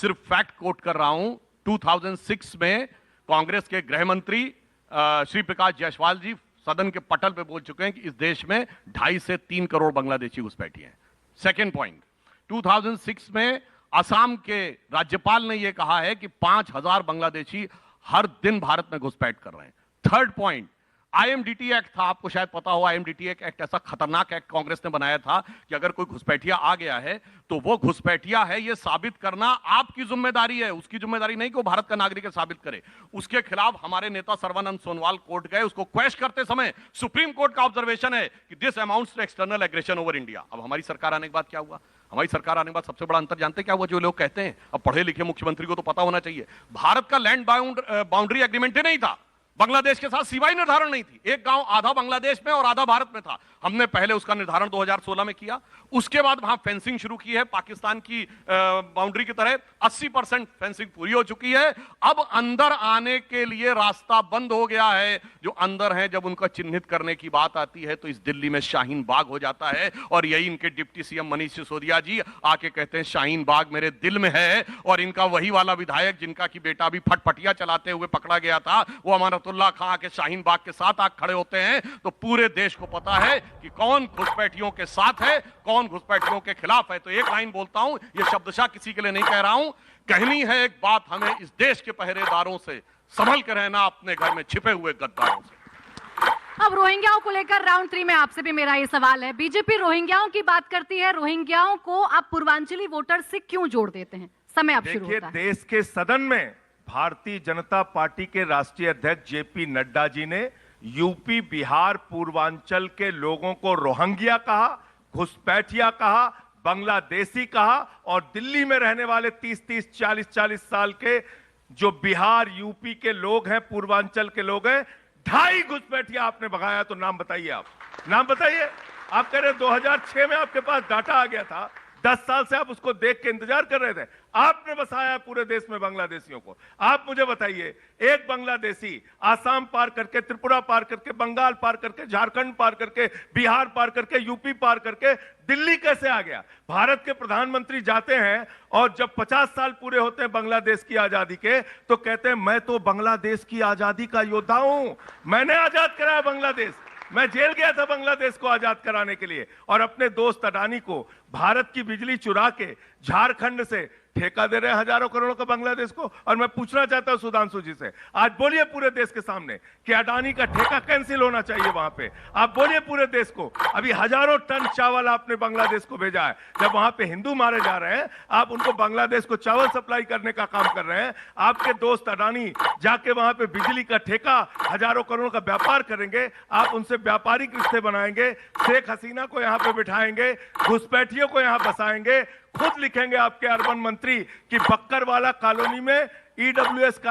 सिर्फ fact coat कर रहा हूं। 2006 में कांग्रेस के गृह मंत्री श्री प्रकाश जायसवाल जी सदन के पटल पे बोल चुके हैं कि इस देश में 2.5 से 3 करोड़ बांग्लादेशी घुसपैठी हैं। सेकेंड पॉइंट, 2006 में असम के राज्यपाल ने यह कहा है कि 5,000 बांग्लादेशी हर दिन भारत में घुसपैठ कर रहे हैं। थर्ड पॉइंट, आईएमडीटी एक्ट था, आपको शायद पता हो, आईएमडीटी एक्ट ऐसा खतरनाक एक्ट कांग्रेस ने बनाया था कि अगर कोई घुसपैठिया आ गया है तो वो घुसपैठिया है ये साबित करना आपकी जिम्मेदारी है, उसकी जिम्मेदारी नहीं कि वो भारत का नागरिक है साबित करे। उसके खिलाफ हमारे नेता सर्बानंद सोनोवाल कोर्ट गए, उसको क्वेश करते समय सुप्रीम कोर्ट का ऑब्जर्वेशन है कि this amounts to external aggression over India. अब हमारी सरकार आने के बाद क्या हुआ? हमारी सरकार आने के बाद सबसे बड़ा अंतर जानते क्या हुआ? जो लोग कहते हैं, अब पढ़े लिखे मुख्यमंत्री को तो पता होना चाहिए, भारत का लैंड बाउंड्री एग्रीमेंट ही नहीं था, बांग्लादेश के साथ सीमा निर्धारण नहीं थी। एक गांव आधा बांग्लादेश में और आधा भारत में था। हमने पहले उसका निर्धारण 2016 में किया, उसके बाद वहां फेंसिंग शुरू की है पाकिस्तान की बाउंड्री की तरह। 80% फेंसिंग पूरी हो चुकी है। अब अंदर आने के लिए रास्ता बंद हो गया है। जो अंदर है, जब उनका चिन्हित करने की बात आती है तो इस दिल्ली में शाहीन बाग हो जाता है। और यही इनके डिप्टी सीएम मनीष सिसोदिया जी आके कहते हैं शाहीन बाग मेरे दिल में है। और इनका वही वाला विधायक जिनका की बेटा भी फटफटिया चलाते हुए पकड़ा गया था, वो अमानतुल्लाह खां के शाहीन बाग के साथ आके खड़े होते हैं। तो पूरे देश को पता है कि कौन घुसपैठियों के साथ है, कौन घुसपैठियों के खिलाफ है। तो एक लाइन बोलता हूं, यह शब्दशः किसी के लिए नहीं कह रहा हूं, कहनी है एक बात हमें इस देश के पहरेदारों से, संभल कर रहना अपने घर में छिपे हुए गद्दारों से। अब रोहिंग्याओं को लेकर राउंड 3 में आपसे भी मेरा ये सवाल है। बीजेपी रोहिंग्याओं की बात करती है, रोहिंग्याओं को आप पूर्वांचली वोटर से क्यों जोड़ देते हैं? समय अब शुरू होता है। देश के सदन में भारतीय जनता पार्टी के राष्ट्रीय अध्यक्ष जेपी नड्डा जी ने यूपी, बिहार, पूर्वांचल के लोगों को रोहिंग्या कहा, घुसपैठिया कहा, बांग्लादेशी कहा। और दिल्ली में रहने वाले 30-30, 40-40 साल के जो बिहार, यूपी के लोग हैं, पूर्वांचल के लोग हैं, 2.5 घुसपैठिया आपने भगाया। तो नाम बताइए, आप नाम बताइए। आप कह रहे 2006 में आपके पास डाटा आ गया था, 10 साल से आप उसको देख के इंतजार कर रहे थे। आपने बसाया पूरे देश में बांग्लादेशियों को। आप मुझे बताइए, एक बांग्लादेशी आसाम पार करके, त्रिपुरा पार करके, बंगाल पार करके, झारखंड पार करके, बिहार पार करके, यूपी पार करके दिल्ली कैसे आ गया? भारत के प्रधानमंत्री जाते हैं और जब 50 साल पूरे होते हैं बांग्लादेश की आजादी के, तो कहते हैं मैं तो बांग्लादेश की आजादी का योद्धा हूं, मैंने आजाद कराया बांग्लादेश, मैं जेल गया था बांग्लादेश को आजाद कराने के लिए। और अपने दोस्त अडानी को भारत की बिजली चुरा के झारखंड से ठेका दे रहे हैं हजारों करोड़ों का बांग्लादेश को। और मैं पूछना चाहता हूं सुधांशु जी से, आज बोलिए पूरे देश के सामने कि अडानी का ठेका कैंसिल होना चाहिए वहां पे। आप बोलिए पूरे देश को, अभी हजारों टन चावल आपने बांग्लादेश को भेजा है। जब वहां पे हिंदू मारे जा रहे हैं, आप उनको बांग्लादेश को चावल सप्लाई करने का काम कर रहे हैं। आपके दोस्त अडानी जाके वहां पे बिजली का ठेका हजारों करोड़ का व्यापार करेंगे, आप उनसे व्यापारिक रिश्ते बनाएंगे, शेख हसीना को यहां पे बिठाएंगे, घुसपैठियों को यहां बसाएंगे। खुद लिखेंगे आपके अर्बन मंत्री कि बक्करवाला कॉलोनी में ईडब्ल्यूएस का